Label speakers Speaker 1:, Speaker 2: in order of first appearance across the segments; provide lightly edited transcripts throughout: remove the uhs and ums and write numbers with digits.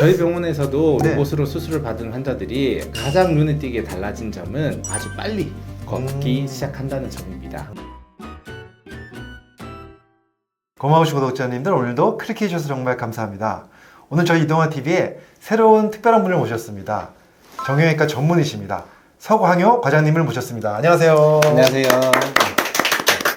Speaker 1: 저희 병원에서도
Speaker 2: 네.
Speaker 1: 로봇으로 수술을 받은 환자들이 가장 눈에 띄게 달라진 점은 아주 빨리 걷기 시작한다는 점입니다.
Speaker 2: 고마우신 구독자님들, 오늘도 클릭해 주셔서 정말 감사합니다. 오늘 저희 이동화TV에 새로운 특별한 분을 모셨습니다. 정형외과 전문의십니다. 서광효 과장님을 모셨습니다. 안녕하세요.
Speaker 1: 안녕하세요.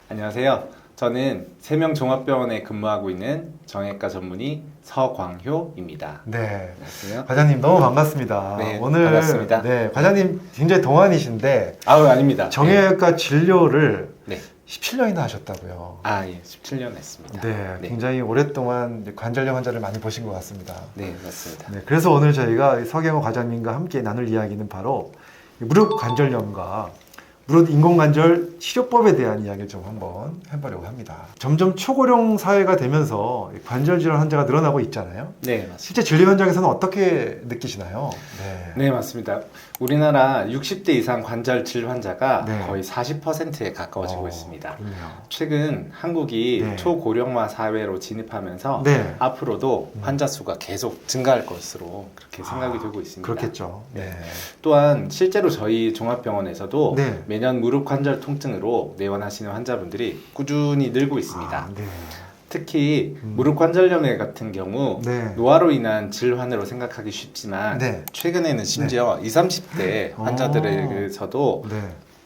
Speaker 1: 안녕하세요. 저는 세명종합병원에 근무하고 있는 정형외과 전문의 서광효입니다.
Speaker 2: 네,
Speaker 1: 안녕하세요.
Speaker 2: 과장님 너무 반갑습니다.
Speaker 1: 네,
Speaker 2: 오늘
Speaker 1: 반갑습니다.
Speaker 2: 네, 과장님 굉장히 동안이신데
Speaker 1: 아유, 아닙니다.
Speaker 2: 정형외과 진료를
Speaker 1: 네.
Speaker 2: 17년이나 하셨다고요.
Speaker 1: 아, 예, 17년 했습니다.
Speaker 2: 네,
Speaker 1: 네.
Speaker 2: 굉장히 오랫동안 이제 관절염 환자를 많이 보신 것 같습니다.
Speaker 1: 네, 맞습니다.
Speaker 2: 네, 그래서 오늘 저희가 이 서광효 과장님과 함께 나눌 이야기는 바로 이 무릎 관절염과 무릎 인공관절 치료법에 대한 이야기를 좀 한번 해보려고 합니다. 점점 초고령 사회가 되면서 관절 질환 환자가 늘어나고 있잖아요.
Speaker 1: 네, 맞습니다.
Speaker 2: 실제 진료 현장에서는 어떻게 느끼시나요?
Speaker 1: 네, 맞습니다. 우리나라 60대 이상 관절 질 환자가
Speaker 2: 네.
Speaker 1: 거의 40%에 가까워지고 있습니다.
Speaker 2: 그렇네요.
Speaker 1: 최근 한국이
Speaker 2: 네.
Speaker 1: 초고령화 사회로 진입하면서
Speaker 2: 네.
Speaker 1: 앞으로도 환자 수가 계속 증가할 것으로 그렇게 생각이 되고 있습니다.
Speaker 2: 그렇겠죠. 네.
Speaker 1: 또한 실제로 저희 종합병원에서도
Speaker 2: 네.
Speaker 1: 매년 무릎 관절 통증으로 내원하시는 환자분들이 꾸준히 늘고 있습니다.
Speaker 2: 아, 네.
Speaker 1: 특히 무릎 관절염 같은 경우
Speaker 2: 네.
Speaker 1: 노화로 인한 질환으로 생각하기 쉽지만
Speaker 2: 네.
Speaker 1: 최근에는 심지어 20, 30대 환자들에서도
Speaker 2: 네.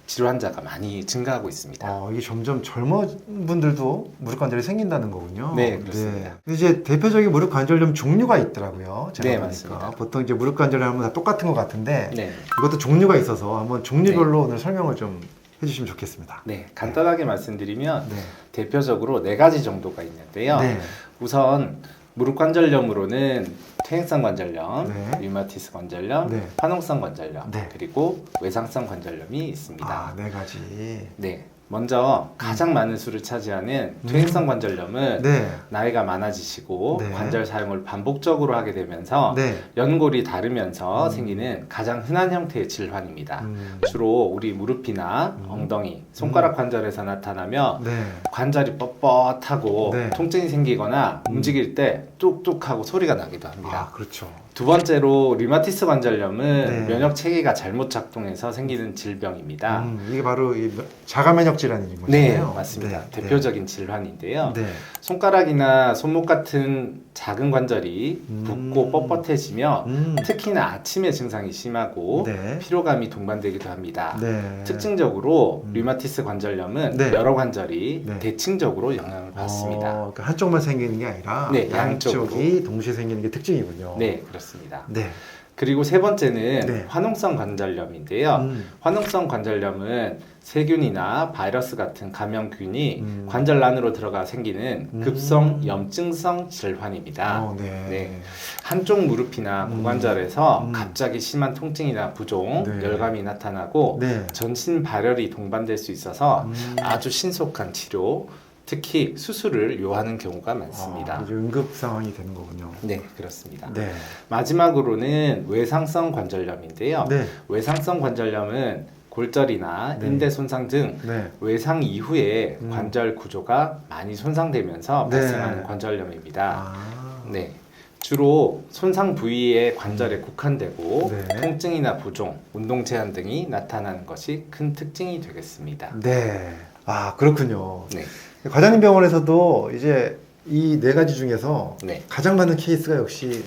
Speaker 1: 질환자가 많이 증가하고 있습니다.
Speaker 2: 이게 점점 젊은 분들도 무릎 관절이 생긴다는 거군요.
Speaker 1: 네, 그렇습니다.
Speaker 2: 네. 이제 대표적인 무릎 관절염 종류가 있더라고요. 제가
Speaker 1: 네,
Speaker 2: 보니까.
Speaker 1: 맞습니다.
Speaker 2: 보통 이제 무릎 관절염 하면 다 똑같은 것 같은데
Speaker 1: 네.
Speaker 2: 이것도 종류가 있어서 한번 종류별로 오늘 설명을 좀 해주시면 좋겠습니다.
Speaker 1: 네, 간단하게 말씀드리면
Speaker 2: 네.
Speaker 1: 대표적으로 4가지 정도가 있는데요.
Speaker 2: 네.
Speaker 1: 우선 무릎 관절염으로는 퇴행성 관절염,
Speaker 2: 네.
Speaker 1: 류마티스 관절염,
Speaker 2: 네.
Speaker 1: 화농성 관절염,
Speaker 2: 네.
Speaker 1: 그리고 외상성 관절염이 있습니다.
Speaker 2: 아, 4가지.
Speaker 1: 네, 먼저 가장 많은 수를 차지하는 퇴행성 관절염은
Speaker 2: 네.
Speaker 1: 나이가 많아지시고
Speaker 2: 네.
Speaker 1: 관절 사용을 반복적으로 하게 되면서
Speaker 2: 네.
Speaker 1: 연골이 다르면서 생기는 가장 흔한 형태의 질환입니다. 주로 우리 무릎이나 엉덩이, 손가락 관절에서 나타나며
Speaker 2: 네.
Speaker 1: 관절이 뻣뻣하고
Speaker 2: 네.
Speaker 1: 통증이 생기거나 움직일 때 뚝뚝하고 소리가 나기도 합니다.
Speaker 2: 아, 그렇죠.
Speaker 1: 두 번째로 류마티스 관절염은
Speaker 2: 네.
Speaker 1: 면역 체계가 잘못 작동해서 생기는 질병입니다.
Speaker 2: 이게 바로 이 자가 면역 질환인 거죠.
Speaker 1: 네, 맞습니다.
Speaker 2: 네.
Speaker 1: 대표적인 질환인데요.
Speaker 2: 네.
Speaker 1: 손가락이나 손목 같은 작은 관절이 붓고 뻣뻣해지며
Speaker 2: 음.
Speaker 1: 특히나 아침에 증상이 심하고
Speaker 2: 네.
Speaker 1: 피로감이 동반되기도 합니다.
Speaker 2: 네.
Speaker 1: 특징적으로 류마티스 관절염은
Speaker 2: 네.
Speaker 1: 여러 관절이
Speaker 2: 네.
Speaker 1: 대칭적으로 영향을 받습니다.
Speaker 2: 그러니까 한쪽만 생기는 게 아니라
Speaker 1: 네,
Speaker 2: 양쪽이 동시에 생기는 게 특징이군요.
Speaker 1: 네, 그렇습니다.
Speaker 2: 네.
Speaker 1: 그리고 세 번째는
Speaker 2: 네.
Speaker 1: 화농성 관절염인데요. 화농성 관절염은 세균이나 바이러스 같은 감염균이 관절 안으로 들어가 생기는 급성 염증성 질환입니다.
Speaker 2: 네.
Speaker 1: 네. 한쪽 무릎이나 고관절에서 갑자기 심한 통증이나 부종,
Speaker 2: 네.
Speaker 1: 열감이 나타나고
Speaker 2: 네.
Speaker 1: 전신 발열이 동반될 수 있어서 아주 신속한 치료, 특히 수술을 요하는 경우가 많습니다.
Speaker 2: 이제 응급 상황이 되는 거군요.
Speaker 1: 네, 그렇습니다.
Speaker 2: 네.
Speaker 1: 마지막으로는 외상성 관절염인데요.
Speaker 2: 네.
Speaker 1: 외상성 관절염은 골절이나
Speaker 2: 네.
Speaker 1: 인대 손상 등
Speaker 2: 네.
Speaker 1: 외상 이후에 관절 구조가 많이 손상되면서
Speaker 2: 네.
Speaker 1: 발생하는 관절염입니다.
Speaker 2: 아.
Speaker 1: 네. 주로 손상 부위의 관절에 국한되고
Speaker 2: 네.
Speaker 1: 통증이나 부종, 운동 제한 등이 나타나는 것이 큰 특징이 되겠습니다.
Speaker 2: 네. 아, 그렇군요.
Speaker 1: 네.
Speaker 2: 과장님 병원에서도 이제 이 4가지 중에서
Speaker 1: 네.
Speaker 2: 가장 많은 케이스가 역시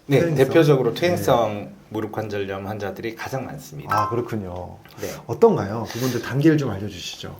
Speaker 1: 네,
Speaker 2: 퇴행성.
Speaker 1: 대표적으로 퇴행성 무릎 관절염 환자들이 가장 많습니다.
Speaker 2: 아, 그렇군요.
Speaker 1: 네.
Speaker 2: 어떤가요? 그분들 단계를 좀 알려주시죠.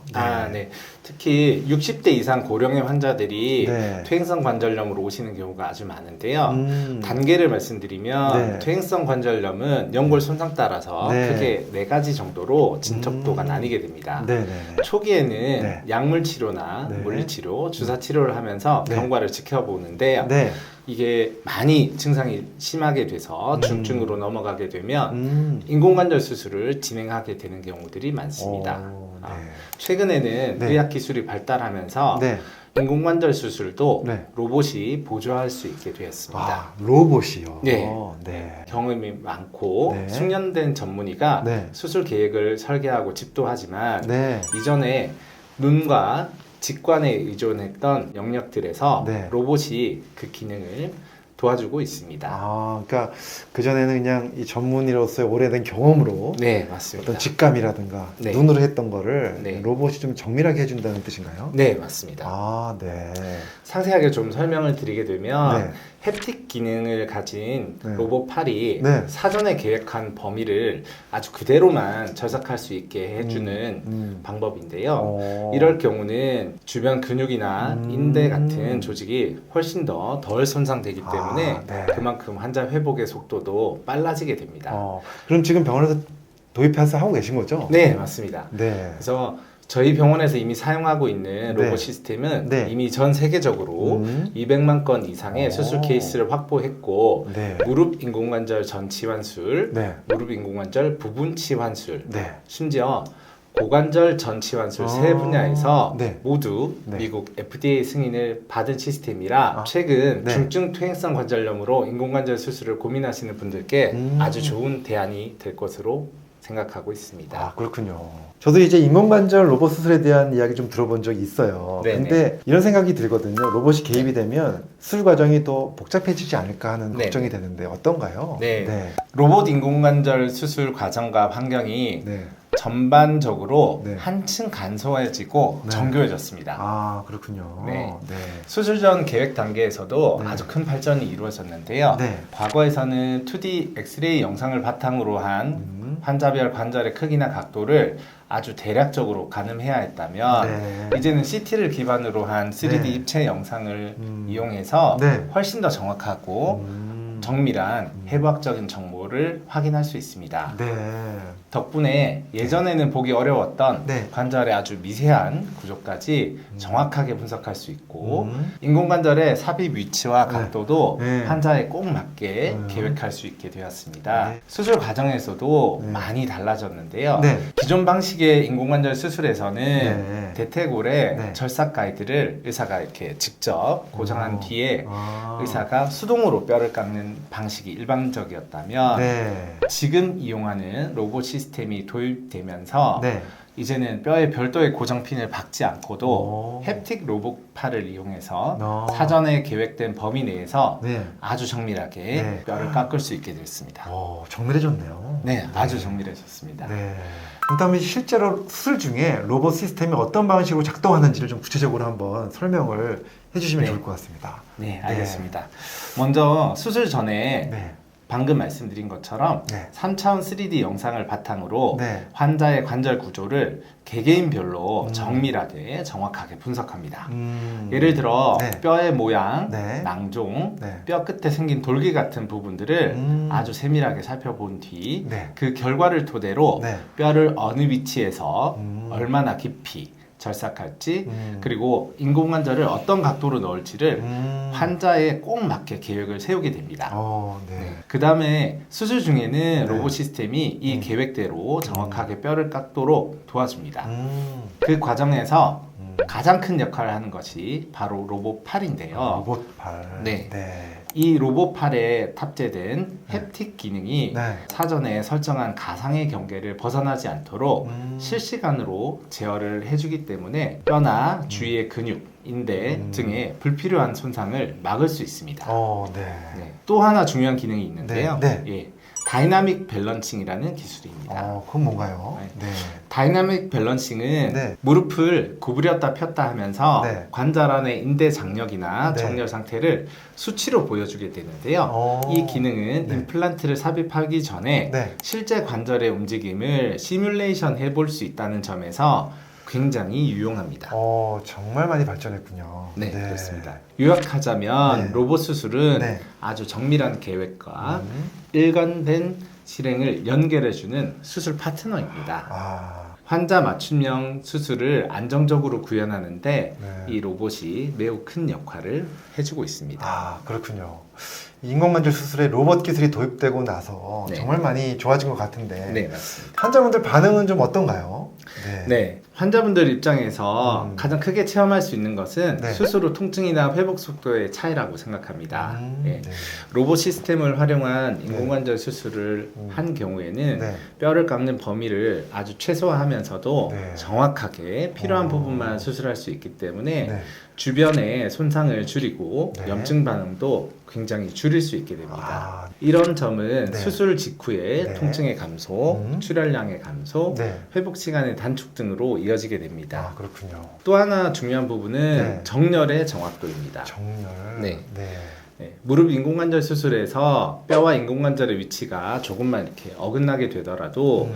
Speaker 1: 네. 특히 60대 이상 고령의 환자들이
Speaker 2: 네.
Speaker 1: 퇴행성 관절염으로 오시는 경우가 아주 많은데요.
Speaker 2: 음.
Speaker 1: 단계를 말씀드리면
Speaker 2: 네.
Speaker 1: 퇴행성 관절염은 연골 손상 따라서
Speaker 2: 네.
Speaker 1: 크게 4가지 정도로 진척도가 나뉘게 됩니다.
Speaker 2: 네네.
Speaker 1: 초기에는
Speaker 2: 네.
Speaker 1: 약물 치료나
Speaker 2: 네.
Speaker 1: 물리치료, 주사 치료를 하면서
Speaker 2: 네.
Speaker 1: 경과를 지켜보는데요.
Speaker 2: 네.
Speaker 1: 이게 많이 증상이 심하게 돼서 중증으로 넘어가게 되면
Speaker 2: 음.
Speaker 1: 인공관절 수술을 진행하게 되는 경우들이 많습니다.
Speaker 2: 네.
Speaker 1: 최근에는
Speaker 2: 네.
Speaker 1: 의학 기술이 발달하면서
Speaker 2: 네.
Speaker 1: 인공관절 수술도
Speaker 2: 네.
Speaker 1: 로봇이 보조할 수 있게 되었습니다.
Speaker 2: 아, 로봇이요.
Speaker 1: 네.
Speaker 2: 네.
Speaker 1: 경험이 많고
Speaker 2: 네.
Speaker 1: 숙련된 전문의가
Speaker 2: 네.
Speaker 1: 수술 계획을 설계하고 집도하지만
Speaker 2: 네.
Speaker 1: 이전에 눈과 직관에 의존했던 영역들에서
Speaker 2: 네.
Speaker 1: 로봇이 그 기능을 도와주고 있습니다.
Speaker 2: 아, 그러니까 그전에는 그냥 이 전문의로서의 오래된 경험으로
Speaker 1: 네, 맞습니다.
Speaker 2: 어떤 직감이라든가
Speaker 1: 네.
Speaker 2: 눈으로 했던 거를
Speaker 1: 네.
Speaker 2: 로봇이 좀 정밀하게 해준다는 뜻인가요?
Speaker 1: 네, 맞습니다.
Speaker 2: 아, 네.
Speaker 1: 상세하게 좀 설명을 드리게 되면
Speaker 2: 네.
Speaker 1: 햅틱 기능을 가진
Speaker 2: 네.
Speaker 1: 로봇 팔이
Speaker 2: 네.
Speaker 1: 사전에 계획한 범위를 아주 그대로만 절삭할 수 있게 해주는 방법인데요. 이럴 경우는 주변 근육이나 인대 같은 조직이 훨씬 더 덜 손상되기 때문에
Speaker 2: 네.
Speaker 1: 그만큼 환자 회복의 속도도 빨라지게 됩니다.
Speaker 2: 그럼 지금 병원에서 도입해서 하고 계신 거죠?
Speaker 1: 네, 맞습니다.
Speaker 2: 네.
Speaker 1: 그래서 저희 병원에서 이미 사용하고 있는 로봇
Speaker 2: 네.
Speaker 1: 시스템은
Speaker 2: 네.
Speaker 1: 이미 전 세계적으로 200만 건 이상의 수술 케이스를 확보했고
Speaker 2: 네.
Speaker 1: 무릎 인공관절 전치환술,
Speaker 2: 네.
Speaker 1: 무릎 인공관절 부분 치환술,
Speaker 2: 네.
Speaker 1: 심지어 고관절 전치환술 세 분야에서
Speaker 2: 네.
Speaker 1: 모두
Speaker 2: 네.
Speaker 1: 미국 FDA 승인을 받은 시스템이라
Speaker 2: 아.
Speaker 1: 최근
Speaker 2: 네.
Speaker 1: 중증 퇴행성 관절염으로 인공관절 수술을 고민하시는 분들께
Speaker 2: 음.
Speaker 1: 아주 좋은 대안이 될 것으로 생각하고 있습니다.
Speaker 2: 아, 그렇군요. 저도 이제 인공관절 로봇 수술에 대한 이야기 좀 들어본 적이 있어요.
Speaker 1: 네네.
Speaker 2: 근데 이런 생각이 들거든요. 로봇이 개입이 되면 수술 과정이 또 복잡해지지 않을까 하는
Speaker 1: 네네.
Speaker 2: 걱정이 되는데 어떤가요?
Speaker 1: 네.
Speaker 2: 네.
Speaker 1: 로봇 인공관절 수술 과정과 환경이
Speaker 2: 네.
Speaker 1: 전반적으로
Speaker 2: 네.
Speaker 1: 한층 간소해지고
Speaker 2: 네.
Speaker 1: 정교해졌습니다.
Speaker 2: 아, 그렇군요.
Speaker 1: 네.
Speaker 2: 네.
Speaker 1: 수술 전 계획 단계에서도
Speaker 2: 네.
Speaker 1: 아주 큰 발전이 이루어졌는데요.
Speaker 2: 네.
Speaker 1: 과거에서는 2D 엑스레이 영상을 바탕으로 한
Speaker 2: 음.
Speaker 1: 환자별 관절의 크기나 각도를 아주 대략적으로 가늠해야 했다면
Speaker 2: 네.
Speaker 1: 이제는 CT를 기반으로 한 3D
Speaker 2: 네.
Speaker 1: 입체 영상을 이용해서
Speaker 2: 네.
Speaker 1: 훨씬 더 정확하고 정밀한 해부학적인 정보를 확인할 수 있습니다.
Speaker 2: 네.
Speaker 1: 덕분에 예전에는 보기 어려웠던
Speaker 2: 네.
Speaker 1: 관절의 아주 미세한 구조까지 정확하게 분석할 수 있고
Speaker 2: 음.
Speaker 1: 인공관절의 삽입 위치와
Speaker 2: 네.
Speaker 1: 각도도
Speaker 2: 네.
Speaker 1: 환자에 꼭 맞게 계획할 수 있게 되었습니다.
Speaker 2: 네.
Speaker 1: 수술 과정에서도
Speaker 2: 네.
Speaker 1: 많이 달라졌는데요.
Speaker 2: 네.
Speaker 1: 기존 방식의 인공관절 수술에서는
Speaker 2: 네.
Speaker 1: 대퇴골에
Speaker 2: 네.
Speaker 1: 절삭 가이드를 의사가 이렇게 직접 고정한 뒤에
Speaker 2: 아.
Speaker 1: 의사가 수동으로 뼈를 깎는 방식이 일반적이었다면
Speaker 2: 네.
Speaker 1: 지금 이용하는 로봇 시스템이 도입되면서
Speaker 2: 네.
Speaker 1: 이제는 뼈에 별도의 고정핀을 박지 않고도
Speaker 2: 오.
Speaker 1: 햅틱 로봇 팔을 이용해서
Speaker 2: 아.
Speaker 1: 사전에 계획된 범위 내에서
Speaker 2: 네.
Speaker 1: 아주 정밀하게
Speaker 2: 네.
Speaker 1: 뼈를 깎을 수 있게 됐습니다.
Speaker 2: 정밀해졌네요.
Speaker 1: 네, 아주 정밀해졌습니다.
Speaker 2: 네. 그다음에 실제로 수술 중에 로봇 시스템이 어떤 방식으로 작동하는지를 좀 구체적으로 한번 설명을 해주시면
Speaker 1: 네.
Speaker 2: 좋을 것 같습니다.
Speaker 1: 네, 알겠습니다. 먼저 수술 전에
Speaker 2: 네.
Speaker 1: 방금 말씀드린 것처럼
Speaker 2: 네.
Speaker 1: 3차원 3D 영상을 바탕으로
Speaker 2: 네.
Speaker 1: 환자의 관절 구조를 개개인별로 정밀하게 정확하게 분석합니다. 예를 들어
Speaker 2: 네.
Speaker 1: 뼈의 모양,
Speaker 2: 네.
Speaker 1: 낭종,
Speaker 2: 네.
Speaker 1: 뼈 끝에 생긴 돌기 같은 부분들을 아주 세밀하게 살펴본 뒤
Speaker 2: 네.
Speaker 1: 그 결과를 토대로
Speaker 2: 네.
Speaker 1: 뼈를 어느 위치에서 얼마나 깊이 절삭할지 그리고 인공관절을 어떤 각도로 넣을지를 환자에 꼭 맞게 계획을 세우게 됩니다.
Speaker 2: 네.
Speaker 1: 그 다음에 수술 중에는 로봇 시스템이 이
Speaker 2: 음.
Speaker 1: 계획대로 정확하게 뼈를 깎도록 도와줍니다.
Speaker 2: 음.
Speaker 1: 그 과정에서 가장 큰 역할을 하는 것이 바로 로봇 팔인데요.
Speaker 2: 로봇 팔.
Speaker 1: 네.
Speaker 2: 네.
Speaker 1: 이 로봇 팔에 탑재된 햅틱 기능이
Speaker 2: 네.
Speaker 1: 사전에 설정한 가상의 경계를 벗어나지 않도록 실시간으로 제어를 해주기 때문에 뼈나 주위의 근육, 인대 등의 불필요한 손상을 막을 수 있습니다.
Speaker 2: 네.
Speaker 1: 네. 또 하나 중요한 기능이 있는데요.
Speaker 2: 네.
Speaker 1: 예, 다이나믹 밸런싱이라는 기술입니다.
Speaker 2: 그건 뭔가요? 네.
Speaker 1: 다이나믹 밸런싱은
Speaker 2: 네.
Speaker 1: 무릎을 구부렸다 폈다 하면서
Speaker 2: 네.
Speaker 1: 관절 안의 인대 장력이나
Speaker 2: 네.
Speaker 1: 정렬 상태를 수치로 보여주게 되는데요. 이 기능은
Speaker 2: 네.
Speaker 1: 임플란트를 삽입하기 전에
Speaker 2: 네.
Speaker 1: 실제 관절의 움직임을 시뮬레이션 해볼 수 있다는 점에서 굉장히 유용합니다.
Speaker 2: 정말 많이 발전했군요.
Speaker 1: 네, 그렇습니다. 요약하자면
Speaker 2: 네.
Speaker 1: 로봇 수술은
Speaker 2: 네.
Speaker 1: 아주 정밀한 계획과 일관된 실행을 연결해주는 수술 파트너입니다. 환자 맞춤형 수술을 안정적으로 구현하는데
Speaker 2: 네.
Speaker 1: 이 로봇이 매우 큰 역할을 해주고 있습니다.
Speaker 2: 그렇군요. 인공관절 수술에 로봇 기술이 도입되고 나서
Speaker 1: 네.
Speaker 2: 정말 많이 좋아진 것 같은데
Speaker 1: 네, 맞습니다.
Speaker 2: 환자분들 반응은 좀 어떤가요?
Speaker 1: 네, 환자분들 입장에서 가장 크게 체험할 수 있는 것은
Speaker 2: 네.
Speaker 1: 수술 후 통증이나 회복 속도의 차이라고 생각합니다. 예.
Speaker 2: 네.
Speaker 1: 로봇 시스템을 활용한 인공관절 수술을 한 경우에는
Speaker 2: 네.
Speaker 1: 뼈를 깎는 범위를 아주 최소화하면서도
Speaker 2: 네.
Speaker 1: 정확하게 필요한 부분만 수술할 수 있기 때문에
Speaker 2: 네.
Speaker 1: 주변의 손상을 줄이고
Speaker 2: 네.
Speaker 1: 염증 반응도 굉장히 줄일 수 있게 됩니다.
Speaker 2: 아,
Speaker 1: 이런 점은
Speaker 2: 네.
Speaker 1: 수술 직후에
Speaker 2: 네.
Speaker 1: 통증의 감소, 출혈량의 감소,
Speaker 2: 네.
Speaker 1: 회복 시간의 단축 등으로 이어지게 됩니다.
Speaker 2: 아, 그렇군요.
Speaker 1: 또 하나 중요한 부분은
Speaker 2: 네.
Speaker 1: 정렬의 정확도입니다.
Speaker 2: 정렬.
Speaker 1: 네.
Speaker 2: 네.
Speaker 1: 네, 무릎 인공관절 수술에서 뼈와 인공관절의 위치가 조금만 이렇게 어긋나게 되더라도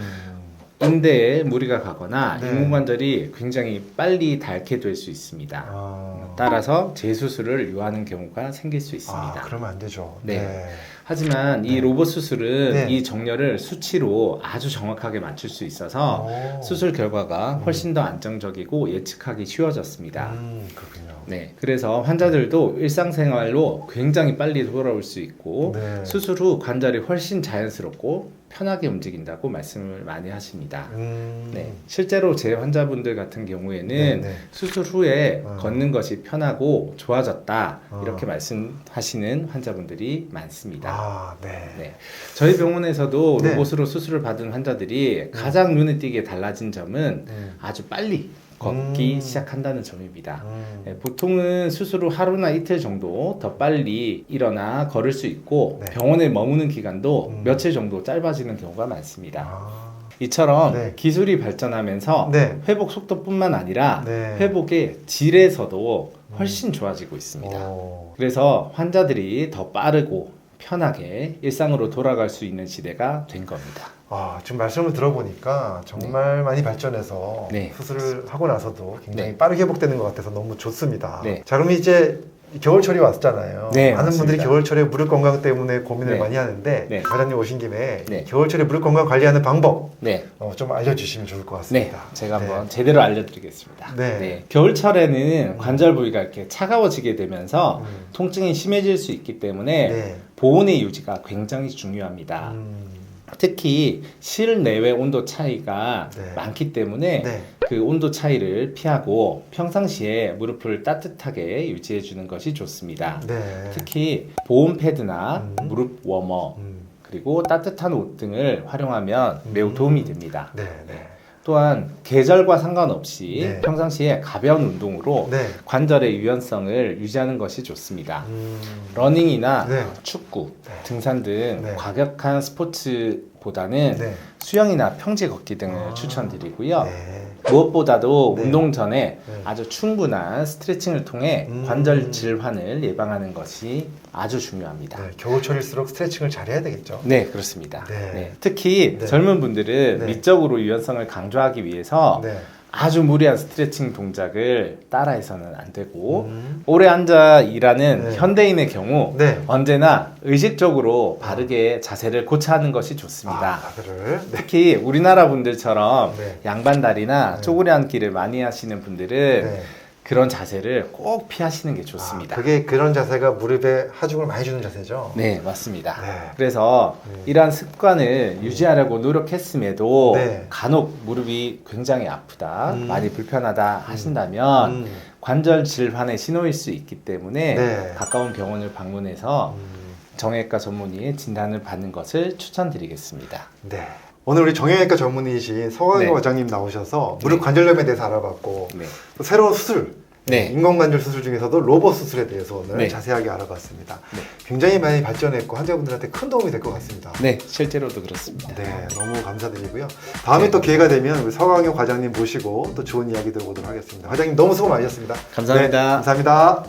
Speaker 1: 인대에 무리가 가거나
Speaker 2: 네.
Speaker 1: 인공관절이 굉장히 빨리 닳게 될 수 있습니다.
Speaker 2: 아,
Speaker 1: 따라서 재수술을 요하는 경우가 생길 수
Speaker 2: 아,
Speaker 1: 있습니다.
Speaker 2: 그러면 안 되죠.
Speaker 1: 네. 하지만 이
Speaker 2: 네.
Speaker 1: 로봇 수술은
Speaker 2: 네.
Speaker 1: 이 정렬을 수치로 아주 정확하게 맞출 수 있어서
Speaker 2: 오.
Speaker 1: 수술 결과가 훨씬 더 안정적이고 예측하기 쉬워졌습니다.
Speaker 2: 그렇군요.
Speaker 1: 네, 그래서 환자들도 일상생활로 굉장히 빨리 돌아올 수 있고
Speaker 2: 네.
Speaker 1: 수술 후 관절이 훨씬 자연스럽고 편하게 움직인다고 말씀을 많이 하십니다. 네, 실제로 제 환자분들 같은 경우에는
Speaker 2: 네, 네.
Speaker 1: 수술 후에
Speaker 2: 어.
Speaker 1: 걷는 것이 편하고 좋아졌다
Speaker 2: 어.
Speaker 1: 이렇게 말씀하시는 환자분들이 많습니다.
Speaker 2: 아, 네.
Speaker 1: 네, 저희 병원에서도
Speaker 2: 네.
Speaker 1: 로봇으로 수술을 받은 환자들이 가장 눈에 띄게 달라진 점은 아주 빨리 걷기 시작한다는 점입니다. 네, 보통은 수술 후 하루나 이틀 정도 더 빨리 일어나 걸을 수 있고
Speaker 2: 네.
Speaker 1: 병원에 머무는 기간도 며칠 정도 짧아지는 경우가 많습니다.
Speaker 2: 아,
Speaker 1: 이처럼
Speaker 2: 네.
Speaker 1: 기술이 발전하면서
Speaker 2: 네.
Speaker 1: 회복 속도뿐만 아니라
Speaker 2: 네.
Speaker 1: 회복의 질에서도 훨씬 좋아지고 있습니다.
Speaker 2: 오.
Speaker 1: 그래서 환자들이 더 빠르고 편하게 일상으로 돌아갈 수 있는 시대가 된 겁니다.
Speaker 2: 아, 지금 말씀을 들어보니까 정말 많이 발전해서
Speaker 1: 네.
Speaker 2: 수술을 하고 나서도 굉장히
Speaker 1: 네.
Speaker 2: 빠르게 회복되는 것 같아서 너무 좋습니다.
Speaker 1: 네.
Speaker 2: 자, 그럼 이제 겨울철이 왔잖아요.
Speaker 1: 네,
Speaker 2: 많은
Speaker 1: 맞습니다.
Speaker 2: 분들이 겨울철에 무릎 건강 때문에 고민을
Speaker 1: 네.
Speaker 2: 많이 하는데
Speaker 1: 네.
Speaker 2: 과장님 오신 김에
Speaker 1: 네.
Speaker 2: 겨울철에 무릎 건강 관리하는 방법
Speaker 1: 네.
Speaker 2: 좀 알려주시면 좋을 것
Speaker 1: 네,
Speaker 2: 같습니다.
Speaker 1: 제가
Speaker 2: 네.
Speaker 1: 한번 제대로 알려드리겠습니다.
Speaker 2: 네.
Speaker 1: 겨울철에는 관절 부위가 이렇게 차가워지게 되면서 통증이 심해질 수 있기 때문에
Speaker 2: 네.
Speaker 1: 보온의 유지가 굉장히 중요합니다. 특히 실내외 온도 차이가
Speaker 2: 네.
Speaker 1: 많기 때문에
Speaker 2: 네.
Speaker 1: 그 온도 차이를 피하고 평상시에 무릎을 따뜻하게 유지해 주는 것이 좋습니다.
Speaker 2: 네.
Speaker 1: 특히 보온 패드나 무릎 워머 그리고 따뜻한 옷 등을 활용하면 매우 도움이 됩니다.
Speaker 2: 네. 네.
Speaker 1: 또한 계절과 상관없이
Speaker 2: 네.
Speaker 1: 평상시에 가벼운 운동으로
Speaker 2: 네.
Speaker 1: 관절의 유연성을 유지하는 것이 좋습니다.
Speaker 2: 음.
Speaker 1: 러닝이나
Speaker 2: 네.
Speaker 1: 축구,
Speaker 2: 네.
Speaker 1: 등산 등
Speaker 2: 네.
Speaker 1: 과격한 스포츠보다는
Speaker 2: 네.
Speaker 1: 수영이나 평지 걷기 등을 추천드리고요.
Speaker 2: 네.
Speaker 1: 무엇보다도
Speaker 2: 네.
Speaker 1: 운동 전에
Speaker 2: 네.
Speaker 1: 아주 충분한 스트레칭을 통해 관절 질환을 예방하는 것이 아주 중요합니다.
Speaker 2: 네. 겨울철일수록 스트레칭을 잘해야 되겠죠.
Speaker 1: 네, 그렇습니다.
Speaker 2: 네.
Speaker 1: 네. 특히
Speaker 2: 네.
Speaker 1: 젊은 분들은
Speaker 2: 네.
Speaker 1: 미적으로 유연성을 강조하기 위해서
Speaker 2: 네.
Speaker 1: 아주 무리한 스트레칭 동작을 따라해서는 안 되고 오래 앉아 일하는
Speaker 2: 네.
Speaker 1: 현대인의 경우
Speaker 2: 네.
Speaker 1: 언제나 의식적으로 바르게 자세를 고쳐하는 것이 좋습니다.
Speaker 2: 다들 네.
Speaker 1: 특히 우리나라 분들처럼
Speaker 2: 네.
Speaker 1: 양반다리나
Speaker 2: 네.
Speaker 1: 쪼그려 앉기를 많이 하시는 분들은
Speaker 2: 네.
Speaker 1: 그런 자세를 꼭 피하시는 게 좋습니다.
Speaker 2: 그게 그런 자세가 무릎에 하중을 많이 주는 자세죠.
Speaker 1: 네, 맞습니다.
Speaker 2: 네.
Speaker 1: 그래서 이러한 습관을 유지하려고 노력했음에도
Speaker 2: 네.
Speaker 1: 간혹 무릎이 굉장히 아프다, 많이 불편하다 하신다면 관절 질환의 신호일 수 있기 때문에
Speaker 2: 네.
Speaker 1: 가까운 병원을 방문해서 정형외과 전문의의 진단을 받는 것을 추천드리겠습니다.
Speaker 2: 네. 오늘 우리 정형외과 전문의이신 서광희
Speaker 1: 네.
Speaker 2: 과장님 나오셔서 무릎 관절염에 대해서 알아봤고
Speaker 1: 네.
Speaker 2: 또 새로운 수술,
Speaker 1: 네.
Speaker 2: 인공관절 수술 중에서도 로봇 수술에 대해서 오늘
Speaker 1: 네.
Speaker 2: 자세하게 알아봤습니다.
Speaker 1: 네.
Speaker 2: 굉장히 많이 발전했고 환자분들한테 큰 도움이 될 것 같습니다.
Speaker 1: 네, 실제로도 그렇습니다.
Speaker 2: 네, 너무 감사드리고요. 다음에
Speaker 1: 네.
Speaker 2: 또 기회가 되면 우리 서광희 과장님 모시고 또 좋은 이야기 들어보도록 하겠습니다. 과장님 너무 수고 많으셨습니다.
Speaker 1: 감사합니다.
Speaker 2: 네, 감사합니다.